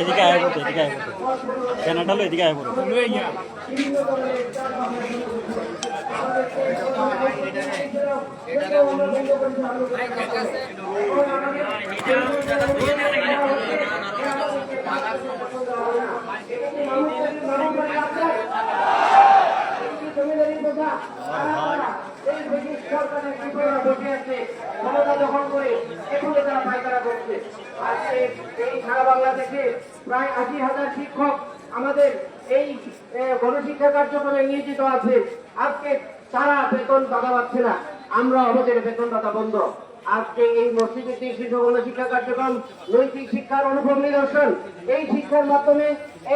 এদিকে আয় করতো, এদিকে আয় করতো, ক্যানাডা হলো এদিকে আয় করতো। সারা বাংলাদেশে প্রায় 80,000 শিক্ষক আমাদের এই গণশিক্ষা কার্যক্রমে নিয়োজিত আছে। আজকে তারা বেতন ভাতা পাচ্ছে না, আমরা আমাদের বেতন ভাতা বন্ধ। আজকে এই মসজিদভিত্তিক শিশু গণশিক্ষা কার্যক্রম নৈতিক শিক্ষার অনুভব নিদর্শন। এই শিক্ষার মাধ্যমে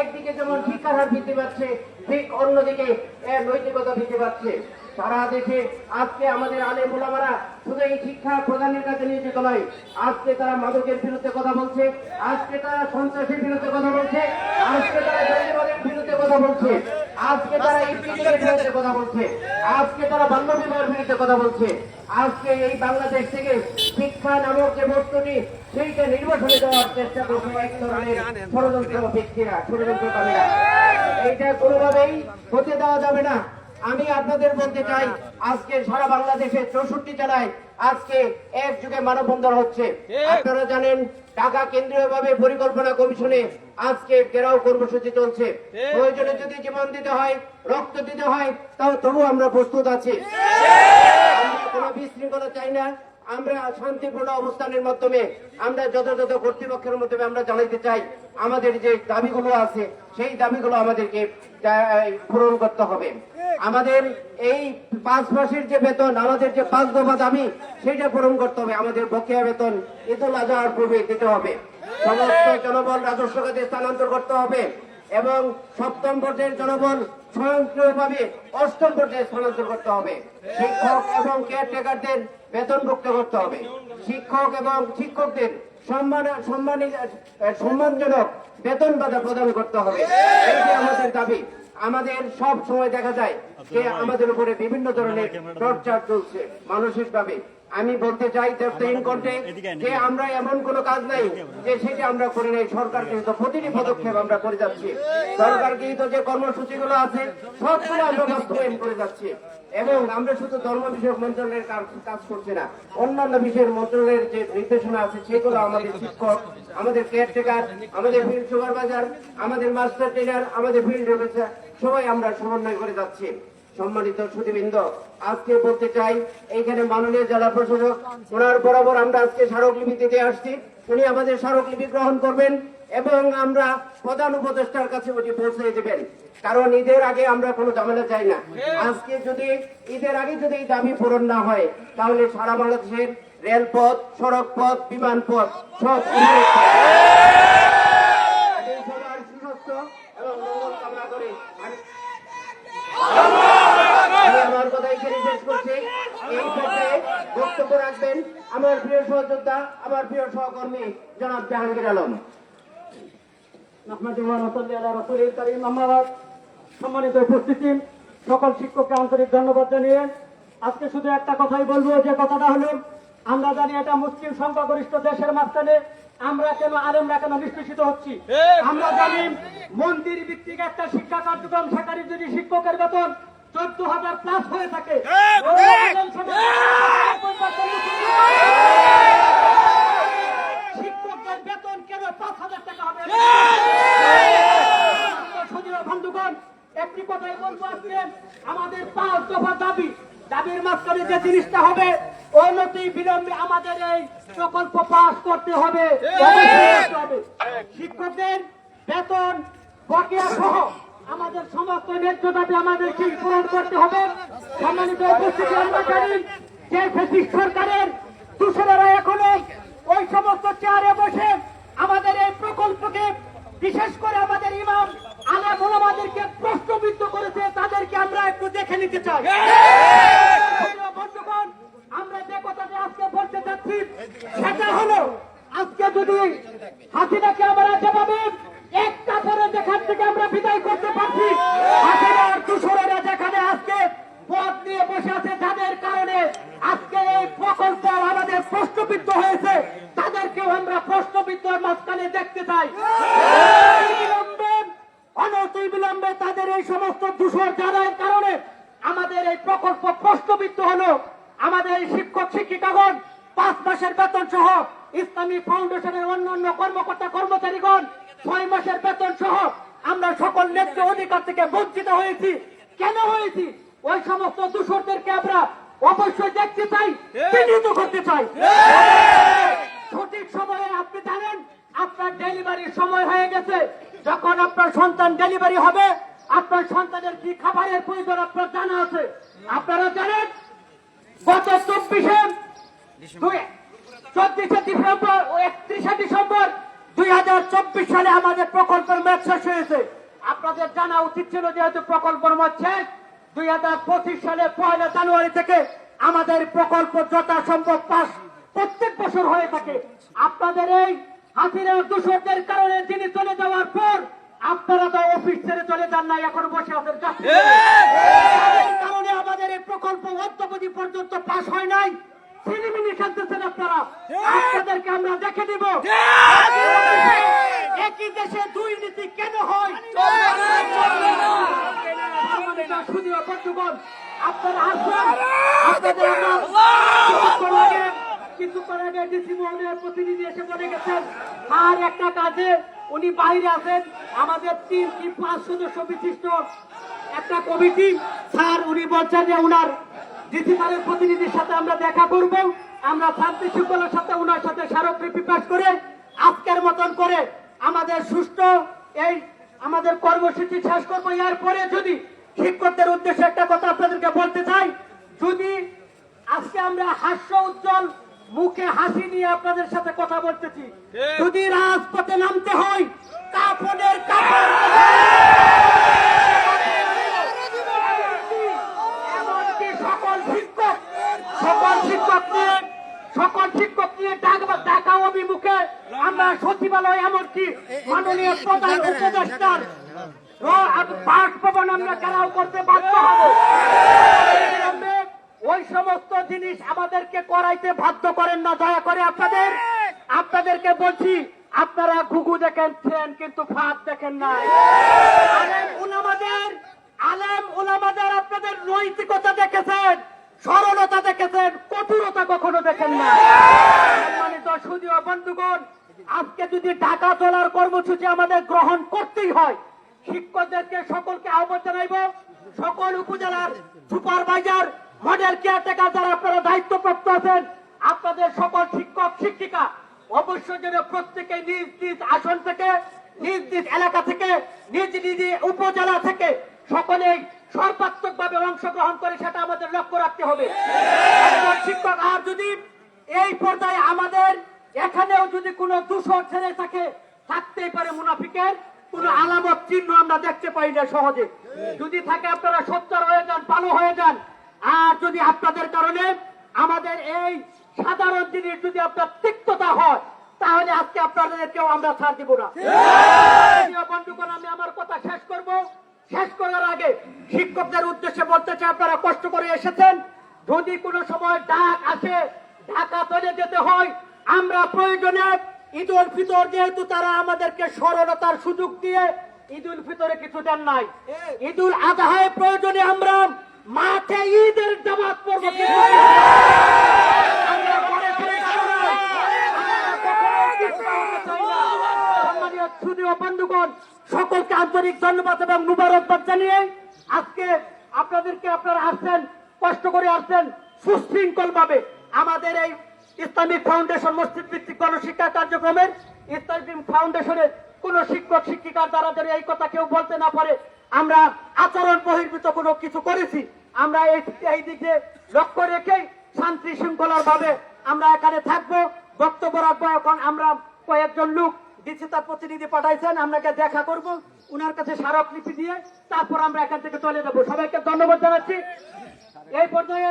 একদিকে যেমন শিক্ষার হার বৃদ্ধি পাচ্ছে, ঠিক অন্যদিকে নৈতিকতা বৃদ্ধি পাচ্ছে। সারা দেশে আজকে আমাদের আলেম ওলামারা শুধু এই শিক্ষা প্রদানের কাছে নিয়োজিত নয়, আজকে তারা মাদকের বিরুদ্ধে কথা বলছে, আজকে তারা সন্ত্রাসের বিরুদ্ধে কথা বলছে, আজকে তারা জঙ্গিবাদের বিরুদ্ধে কথা বলছে, আজকে তারা ইসলামের বিরুদ্ধে কথা বলছে, আজকে তারা বাল্য বিবাহের বিরুদ্ধে কথা বলছে। আজকে এই বাংলাদেশ থেকে শিক্ষা নামক যে বস্তুটি সেইটা নির্বাচনে দেওয়ার চেষ্টা করছে এক ধরনের ষড়যন্ত্র ব্যক্তিরা, ষড়যন্ত্রকারীরা। এইটা কোনোভাবেই হতে দেওয়া যাবে না। আমি আপনাদের বলতে চাই, আজকে সারা বাংলাদেশে 64 জেলায় আজকে একযোগে মানববন্ধন হচ্ছে। আপনারা জানেন ঢাকা কেন্দ্রীয়ভাবে পরিকল্পনা কমিশনে আজকে ঘেরাও কর্মসূচি চলছে। প্রয়োজনে যদি জীবন দিতে হয়, রক্ত দিতে হয়, তাও তবু আমরা প্রস্তুত আছি। আমরা কোনো বিশৃঙ্খলা চাই না। আমরা শান্তিপূর্ণ অবস্থানের মাধ্যমে আমরা যথাযথ কর্তৃপক্ষের মাধ্যমে আমরা জানাইতে চাই আমাদের যে দাবিগুলো আছে সেই দাবিগুলো আমাদেরকে পূরণ করতে হবে। আমাদের এই 5 মাসের যে বেতন, আমাদের যে 5 দফা দাবি সেটা পূরণ করতে হবে। আমাদের বকেয়া বেতন ঈদুল আজহার পূর্বে দিতে হবে। সমস্ত জনবল রাজস্ব খাতে স্থানান্তর করতে হবে এবং 7ম পর্যায়ের জনবল স্বয়ংক্রিয়ভাবে 8ম পর্যায়ে স্থানান্তর করতে হবে। শিক্ষক এবং কেয়ারটেকারদের বেতনভুক্ত করতে হবে। শিক্ষক এবং শিক্ষকদের সম্মানজনক বেতন ভাতা প্রদান করতে হবে। এই যে আমাদের দাবি। আমাদের সব সময় দেখা যায় যে আমাদের উপরে বিভিন্ন ধরনের টর্চার চলছে মানসিকভাবে। আমি বলতে চাই কণ্ঠে যে আমরা এমন কোন কাজ নাই যে সেটা আমরা করি নাই। সরকার কিন্তু প্রতিটি পদক্ষেপ আমরা করে যাচ্ছি। সরকার কিন্তু যে কর্মসূচিগুলো আছে সবগুলো আমরা বাস্তবায়ন করে যাচ্ছি এবং আমরা শুধু ধর্ম বিষয়ক মন্ত্রণালয়ের কাজ করছি না, অন্যান্য বিষয়ের মন্ত্রণালয়ের যে নির্দেশনা আছে সেগুলো আমাদের শিক্ষক, আমাদের কেয়ারটেকার, আমাদের ফিল্ড সুপারভাইজার, আমাদের মাস্টার ট্রেনার, আমাদের ফিল্ড অফিসার সবাই আমরা সমন্বয় করে যাচ্ছি। সম্মানিত সুধীবৃন্দ, আজকে বলতে চাই এইখানে মাননীয় জেলা প্রশাসক ওনার বরাবর আমরা আজকে স্মারকলিপি দিতে আসছি। উনি আমাদের স্মারকলিপি গ্রহণ করবেন এবং আমরা প্রধান উপদেষ্টার কাছে ওটি পৌঁছে দেবেন। কারণ ঈদের আগে আমরা কোনো ঝামেলা চাই না। আজকে যদি ঈদের আগে যদি এই দাবি পূরণ না হয় তাহলে সারা বাংলাদেশের রেলপথ, সড়ক পথ, বিমান পথ সব সবার সুস্বাস্থ্য এবং মঙ্গল কামনা করে আমি আমার কথা এখানে শেষ করছি। এই পর্যায়ে বক্তব্য রাখবেন আমার প্রিয় সহযোদ্ধা, আমার প্রিয় সহকর্মী জনাব জাহাঙ্গীর আলম। সম্মানিত উপস্থিতি, সকল শিক্ষককে আন্তরিক ধন্যবাদ জানিয়ে আজকে শুধু একটা কথাই বলবো, যে কথাটা হলো আমরা জানি এটা মুসলিম সংখ্যাগরিষ্ঠ দেশের মাঝখানে আমরা কেন আলেমরা কেন নিষ্পেষিত হচ্ছি। আমরা জানি মন্দির ভিত্তিক একটা শিক্ষা কার্যক্রম, সেখানে যদি শিক্ষকের বেতন 14,000+ হয়ে থাকে, শিক্ষকদের বেতন কেন 5,000 টাকা হবে? বন্ধুগণ, একটি কথাই বলবো, আজকে আমাদের 5 দফা দাবির মাঝখানে যে জিনিসটা হবে, অনতি বিলম্বে আমাদের এই প্রকল্প পাস করতে হবে। শিক্ষকদের বেতন বকেয়া সহ আমাদের সমস্ত ন্যায্য দাবি আমাদের পূরণ করতে হবে। সম্মানিত উপস্থিতি, আমরা জানি যে ফ্যাসিস্ট সরকারের দূষণেরা এখনো ওই সমস্ত চেয়ারে বসে আমাদের এই প্রকল্পকে, বিশেষ করে আমাদের ইমাম আলেম ওলামা দিতে চাই। বন্ধুগণ, আমরা যে কথাটা আজকে বলতে চাচ্ছি সেটা হলো, আজকে যদি হাসিনাকে আমরা যেভাবে এক কাপড়ে যেখান থেকে আমরা বিদায় করতে পারছি, হাসিনার দূষণেরা যেখানে আজকে পথ নিয়ে বসে আছে, যাদের কারণে আজকে এই প্রকল্প আমাদের প্রশ্নবিদ্ধ হয়েছে, তাদেরকেও আমরা প্রশ্নবিদ্ধের মাঝখানে দেখতে চাই। অনতিবিলম্বে তাদের এই সমস্ত দূষণ জানার কারণে আমাদের এই প্রকল্প প্রশ্নবিদ্ধ হলো। আমাদের এই শিক্ষক শিক্ষিকাগণ 5 মাসের বেতন সহ, ইসলামী ফাউন্ডেশনের অন্যান্য কর্মকর্তা কর্মচারীগণ 6 মাসের বেতন সহ আমরা সকল ন্যায্য অধিকার থেকে বঞ্চিত হয়েছি। কেন হয়েছি? ওই সমস্ত দূষণদেরকে আমরা অবশ্যই দেখতে চাই, চিহ্নিত করতে চাই। সঠিক সময়ে আপনি জানেন আপনার ডেলিভারির সময় হয়ে গেছে। যখন আপনার সন্তান ডেলিভারি হবে, আপনার সন্তানের কি খাবারের প্রয়োজন আপনার জানা আছে। আপনারা জানেন গত 24শে ডিসেম্বর ও 31শে ডিসেম্বর 2024 সালে আমাদের প্রকল্পের মেয়াদ শেষ হয়েছে। আপনাদের জানা উচিত ছিল, যেহেতু প্রকল্পের মেয়াদ শেষ, 2025 সালের 1 জানুয়ারি থেকে আমাদের প্রকল্প যথাসম্ভব পাস প্রত্যেক বছর হয়ে থাকে। আপনাদের এই হাসিনার দূষণদের কারণে যিনি চলে যাওয়ার পর আপনারা তো অফিস ছেড়ে চলে যান নাই, এখন বসে আছেন কারণে আমাদের এই প্রকল্প অদ্যাবধি পর্যন্ত পাস হয় নাই। ছিনিমিনি খেলতেছেন আপনারা, আপনাদেরকে আমরা দেখে দিব। একই দেশে দুই নীতি কেন হয়? শুধুও বন্ধুগণ, আপনারা আসবেন, আপনাদের কিছুক্ষণ আগে ডিসি মহোদয়ের প্রতিনিধি এসে বলে গেছেন আর একটা কাজে উনি বাইরে আছেন। আমাদের 3 কি 5 সদস্য বিশিষ্ট একটা কমিটি স্যার, উনি বলছেন যে উনার ডিসি স্যারের প্রতিনিধির সাথে আমরা দেখা করব। আমরা শান্তি শৃঙ্খলার সাথে উনার সাথে স্মারকলিপি পেশ করে আজকের মতন করে আমাদের সুষ্ঠু এই আমাদের কর্মসূচি শেষ করবো। এরপরে যদি শিক্ষকদের উদ্দেশ্যে একটা কথা আপনাদেরকে বলতে চাই, যদি আজকে আমরা হাস্য উজ্জ্বল মুখে হাসি নিয়ে আপনাদের সাথে কথা বলতেছি, যদি রাজপথে নামতে হয় কাপড়ের কাপড়, এমনকি সকল শিক্ষক নিয়ে ঢাকা অভিমুখে আমরা সচিবালয়, এমনকি মাননীয় প্রধান উপদেষ্টার বাসভবন আমরা ঘেরাও করতে বাধ্য হব। ওই সমস্ত জিনিস আমাদেরকে করাইতে বাধ্য করেন না, দয়া করে আপনাদেরকে বলছি, আপনারা ঘুঘু দেখেন কিন্তু ফাঁদ দেখেন না। আলেম উলামাদের আপনাদের নৈতিকতা দেখেছেন, সরলতা দেখেছেন, কঠোরতা কখনো দেখেন না। সম্মানিত সুধীয় বন্ধুগণ, আজকে যদি ঢাকা চলার কর্মসূচি আমাদের গ্রহণ করতেই হয়, শিক্ষকদেরকে সকলকে আহ্বান জানাইব, সকল উপজেলার সুপারভাইজার, মডেল কেয়ারটেকার যারা আপনারা দায়িত্বপ্রাপ্ত আছেন, আপনাদের সকল শিক্ষক শিক্ষিকা অবশ্যই যেন প্রত্যেকে নিজ নিজ আসন থেকে, নিজ নিজ এলাকা থেকে, নিজ নিজ উপজেলা থেকে সকলেই সর্বাত্মক ভাবে অংশগ্রহণ করে, সেটা আমাদের লক্ষ্য রাখতে হবে। শিক্ষক আর যদি এই পর্যায়ে আমাদের এখানেও যদি কোনো দূষণ ছেড়ে থাকে, থাকতেই পারে মুনাফিকের কোন আলামত চিহ্ন আমরা দেখতে পাই না সহজে। যদি থাকে আপনারা সোচ্চার হয়ে যান, ভালো হয়ে যান। আর যদি আপনাদের কারণে আমাদের এই সাধারণ জিনিস যদি আপনার তিক্ততা হয়, তাহলে আজকে আপনাদেরকেও আমরা ছাড় দিব না। বন্ধুগণ, আমি আমার কথা শেষ করব। শেষ করার আগে শিক্ষকদের উদ্দেশ্যে বলতে চাই, আপনারা কষ্ট করে এসেছেন, যদি কোনো সময় ডাক আসে ঢাকা চলে যেতে হয়, আমরা প্রয়োজনে ঈদ উল ফিতর, যেহেতু তারা আমাদেরকে সরলতার সুযোগ দিয়ে ঈদ উল ফিতরে কিছু দেন নাই, ঈদ উল আজহায় প্রয়োজনে আমরা মাঠে ঈদের জামাত পড়ব। বন্ধুগণ, সকলকে আন্তরিক ধন্যবাদ এবং মুবারকবাদ জানিয়ে আজকে আপনারা আসছেন, কষ্ট করে আসছেন, সুশৃঙ্খল ভাবে আমাদের এই ইসলামিক ফাউন্ডেশন মসজিদ ভিত্তিক গণশিক্ষা কার্যক্রমের ইসলামিক ফাউন্ডেশনের কোন শিক্ষক শিক্ষিকার দ্বারা যদি এই কথা কেউ বলতে না পারে, আমরা আচরণ বহির্ভূত কোনো কিছু করেছি, আমরা এই দিকে লক্ষ্য রেখে শান্তি শৃঙ্খলার ভাবে আমরা এখানে থাকবো, বক্তব্য রাখবো। এখন আমরা কয়েকজন লোক ডিসি তার প্রতিনিধি পাঠাইছেন, আমরা দেখা করব। উনার কাছে স্মারকলিপি দিয়ে তারপর আমরা এখান থেকে চলে যাব। সবাইকে ধন্যবাদ জানাচ্ছি। এই পর্যায়ে